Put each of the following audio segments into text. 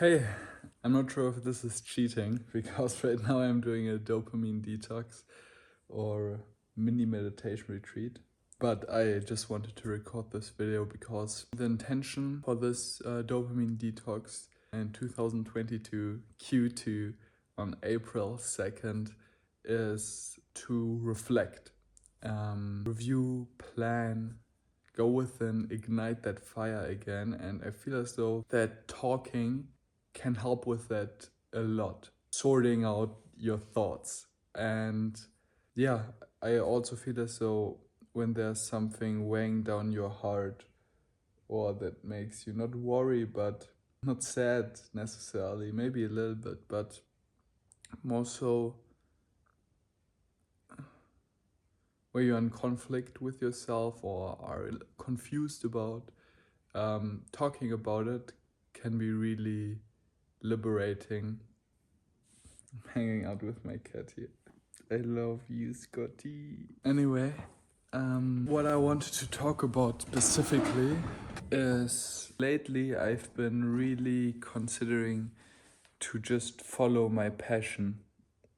Hey, I'm not sure if this is cheating because right now I'm doing a dopamine detox or mini meditation retreat. But I just wanted to record this video because the intention for this dopamine detox in 2022 Q2 on April 2nd is to reflect, review, plan, go within, ignite that fire again. And I feel as though that talking can help with that a lot, sorting out your thoughts. And yeah, I also feel as though when there's something weighing down your heart or that makes you not worry, but not sad necessarily, maybe a little bit, but more so where you're in conflict with yourself or are confused about, talking about it can be really liberating. I'm hanging out with my cat here. I love you, Scotty. Anyway, what I wanted to talk about specifically is lately I've been really considering to just follow my passion,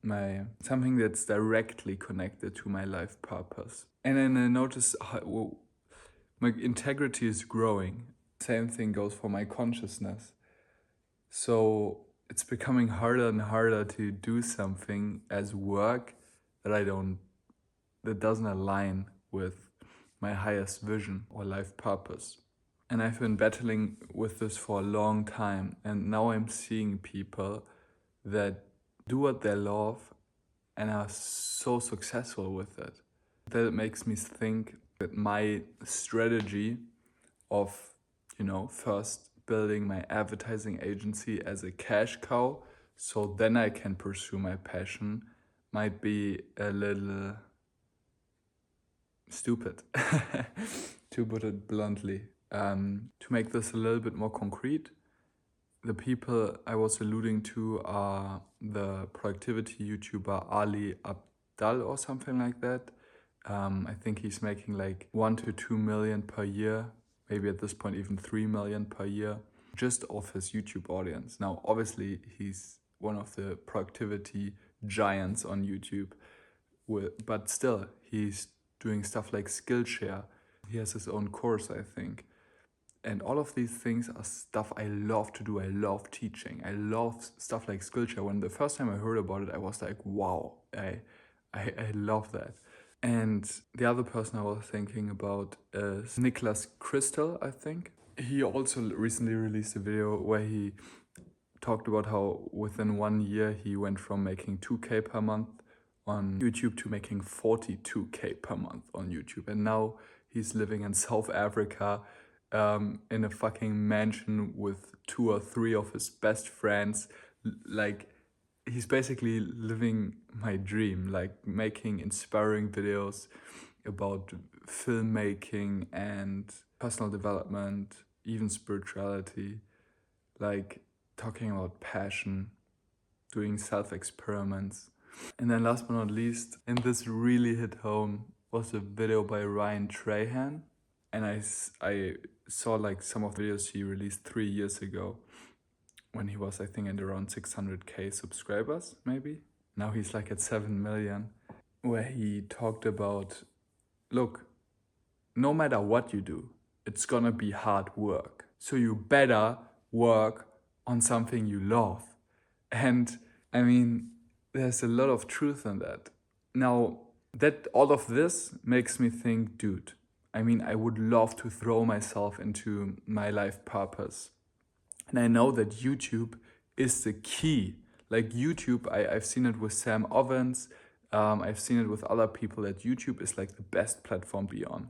my something that's directly connected to my life purpose. And then I noticed how my integrity is growing. Same thing goes for my consciousness. So it's becoming harder and harder to do something as work that doesn't align with my highest vision or life purpose. And I've been battling with this for a long time, and now I'm seeing people that do what they love and are so successful with it. That makes me think that my strategy of, first building my advertising agency as a cash cow, so then I can pursue my passion, might be a little stupid, to put it bluntly. To make this a little bit more concrete, the people I was alluding to are the productivity YouTuber Ali Abdal or something like that. I think he's making like 1 to 2 million per year, maybe at this point even 3 million per year, just off his YouTube audience. Now, obviously, he's one of the productivity giants on YouTube, but still, he's doing stuff like Skillshare. He has his own course, I think. And all of these things are stuff I love to do. I love teaching. I love stuff like Skillshare. When the first time I heard about it, I was like, wow, I love that. And the other person I was thinking about is Nicholas Crystal, I think. He also recently released a video where he talked about how within 1 year he went from making 2K per month on YouTube to making 42K per month on YouTube. And now he's living in South Africa, in a fucking mansion with 2 or 3 of his best friends. Like, he's basically living my dream, like making inspiring videos about filmmaking and personal development, even spirituality, like talking about passion, doing self-experiments. And then last but not least, and this really hit home, was a video by Ryan Trahan. And I saw like some of the videos he released 3 years ago when he was, I think, at around 600K subscribers, maybe. Now he's like at 7 million, where he talked about, look, no matter what you do, it's gonna be hard work. So you better work on something you love. And I mean, there's a lot of truth in that. Now, that all of this makes me think, dude, I mean, I would love to throw myself into my life purpose. And I know that YouTube is the key. Like YouTube, I've seen it with Sam Ovens. I've seen it with other people that YouTube is like the best platform to be on.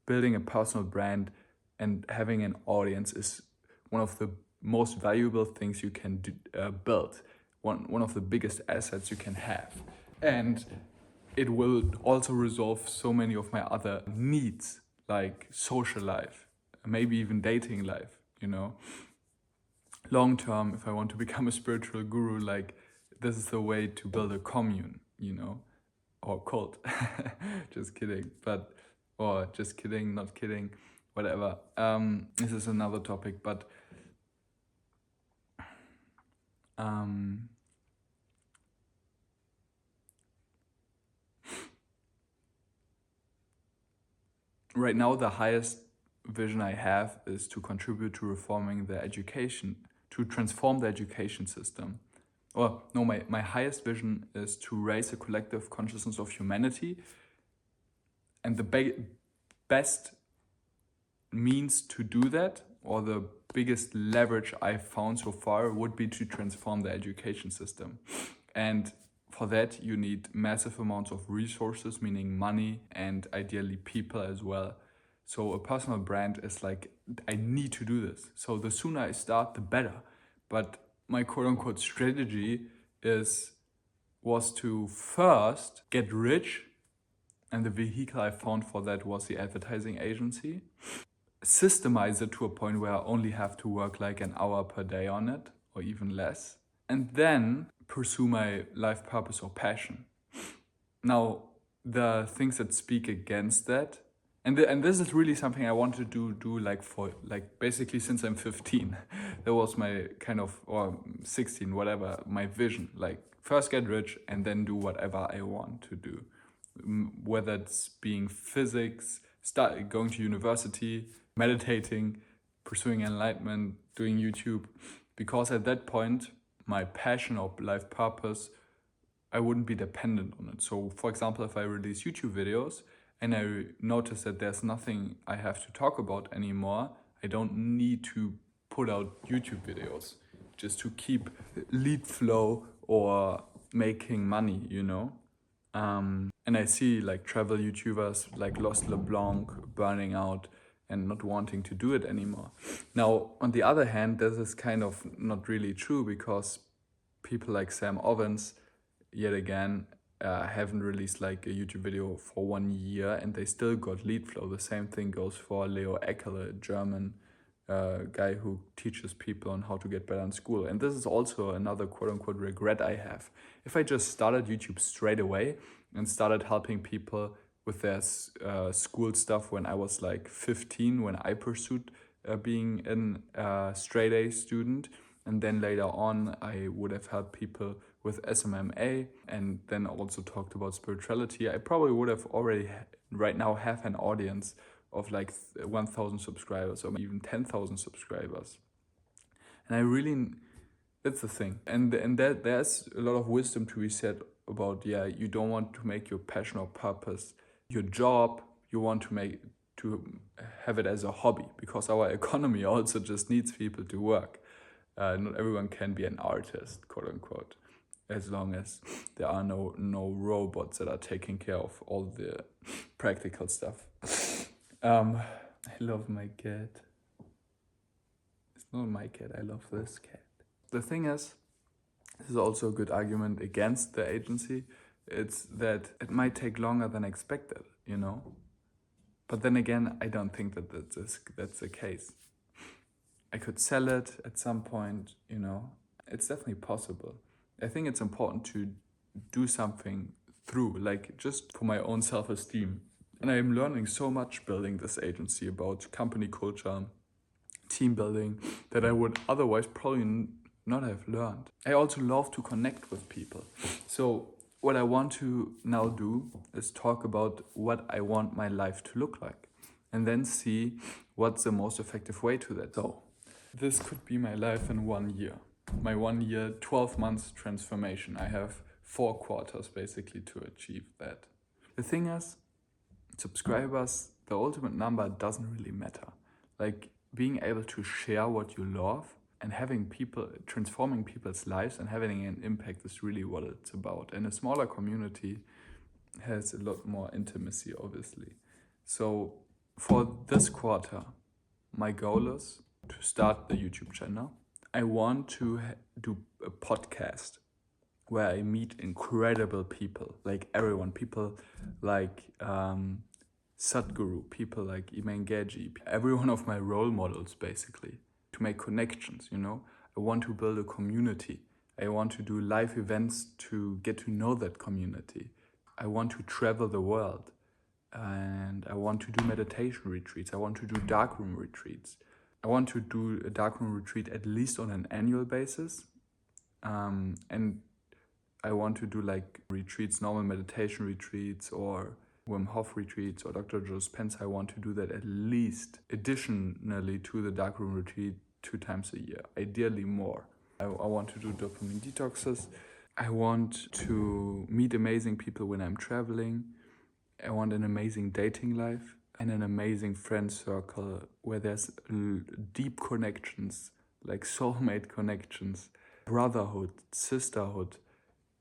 Building a personal brand and having an audience is one of the most valuable things you can build. One of the biggest assets you can have. And it will also resolve so many of my other needs, like social life, maybe even dating life, long term, if I want to become a spiritual guru, like this is the way to build a commune, or cult. Just kidding, or just kidding, not kidding, whatever. This is another topic, but Right now, the highest vision I have is to contribute to reforming the education, to transform the education system. Or, no, my highest vision is to raise a collective consciousness of humanity. And the best means to do that, or the biggest leverage I've found so far, would be to transform the education system. And for that, you need massive amounts of resources, meaning money, and ideally people as well. So a personal brand is like, I need to do this. So the sooner I start, the better. But my quote-unquote strategy was to first get rich, and the vehicle I found for that was the advertising agency. Systemize it to a point where I only have to work like an hour per day on it, or even less, and then pursue my life purpose or passion. Now, the things that speak against that, and this is really something I wanted to do like for like basically since I'm 15. That was my kind of, or 16, whatever, my vision. Like first get rich and then do whatever I want to do. Whether it's being physics, going to university, meditating, pursuing enlightenment, doing YouTube. Because at that point, my passion or life purpose, I wouldn't be dependent on it. So for example, if I release YouTube videos and I notice that there's nothing I have to talk about anymore, I don't need to put out YouTube videos just to keep lead flow or making money, you know? And I see like travel YouTubers like Lost LeBlanc burning out and not wanting to do it anymore. Now, on the other hand, this is kind of not really true, because people like Sam Ovens, yet again, haven't released like a YouTube video for 1 year and they still got lead flow. The same thing goes for Leo Eckel, a German guy who teaches people on how to get better in school. And this is also another quote-unquote regret I have. If I just started YouTube straight away and started helping people with their school stuff when I was like 15, when I pursued being a straight A student, and then later on I would have helped people with SMMA and then also talked about spirituality, I probably would have already right now have an audience of like 1,000 subscribers or even 10,000 subscribers. And I really, that's the thing. And that there's a lot of wisdom to be said about, yeah, you don't want to make your passion or purpose your job. You want to have it as a hobby, because our economy also just needs people to work. Not everyone can be an artist, quote unquote, as long as there are no robots that are taking care of all the practical stuff. I love my cat. It's not my cat, I love this cat. The thing is, this is also a good argument against the agency. It's that it might take longer than expected, you know? But then again, I don't think that that's the case. I could sell it at some point, you know? It's definitely possible. I think it's important to do something through, like just for my own self-esteem. And I am learning so much building this agency about company culture, team building, that I would otherwise probably not have learned. I also love to connect with people. So what I want to now do is talk about what I want my life to look like, and then see what's the most effective way to that. So this could be my life in 1 year. My 1 year, 12 months transformation. I have 4 quarters basically to achieve that. The thing is, subscribers, the ultimate number doesn't really matter. Like being able to share what you love and having people, transforming people's lives and having an impact is really what it's about. And a smaller community has a lot more intimacy, obviously. So for this quarter, my goal is to start the YouTube channel. I want to do a podcast where I meet incredible people, like everyone, people like Sadhguru, people like Iman Gaji, every one of my role models, basically, to make connections, you know? I want to build a community. I want to do live events to get to know that community. I want to travel the world, and I want to do meditation retreats. I want to do darkroom retreats. I want to do a darkroom retreat at least on an annual basis, And I want to do like retreats, normal meditation retreats, or Wim Hof retreats, or Dr. Joe Dispenza. I want to do that at least additionally to the darkroom retreat 2 times a year, ideally more. I want to do dopamine detoxes. I want to meet amazing people when I'm traveling. I want an amazing dating life and an amazing friend circle where there's deep connections, like soulmate connections, brotherhood, sisterhood,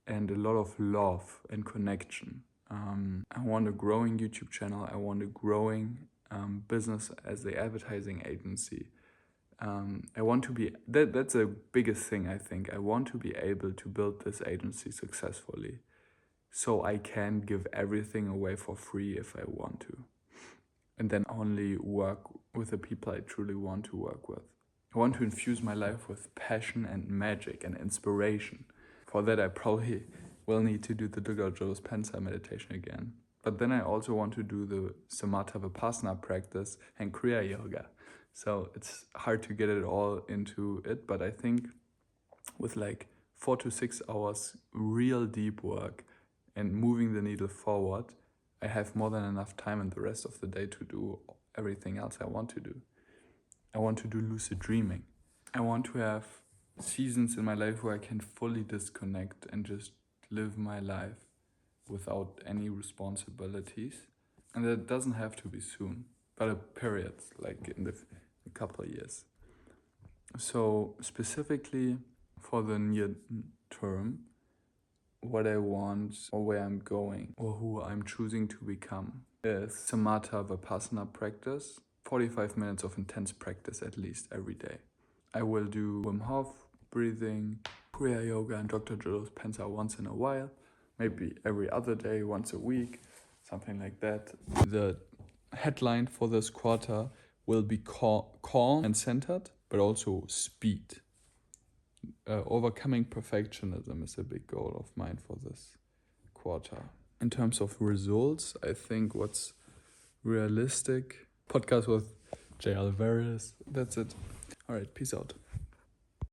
and a lot of love and connection. I want a growing YouTube channel. I want a growing business as the advertising agency. I want to be, that's the biggest thing, I think. I want to be able to build this agency successfully so I can give everything away for free if I want to. And then only work with the people I truly want to work with. I want to infuse my life with passion and magic and inspiration. For that, I probably will need to do the Dr. Joe Dispenza meditation again. But then I also want to do the Samatha Vipassana practice and Kriya Yoga. So it's hard to get it all into it, but I think with like 4 to 6 hours real deep work and moving the needle forward, I have more than enough time in the rest of the day to do everything else I want to do. I want to do lucid dreaming. I want to have seasons in my life where I can fully disconnect and just live my life without any responsibilities. And that doesn't have to be soon, but a period, like in a couple of years. So specifically for the near term, what I want or where I'm going or who I'm choosing to become is Samatha Vipassana practice, 45 minutes of intense practice at least every day. I will do Wim Hof breathing, Kriya Yoga, and Dr. Joe Dispenza once in a while, maybe every other day, once a week, something like that. The headline for this quarter will be calm and centered, but also speed. Overcoming perfectionism is a big goal of mine for this quarter. In terms of results, I think what's realistic, podcast with Jay Alvarez. That's it. All right, peace out.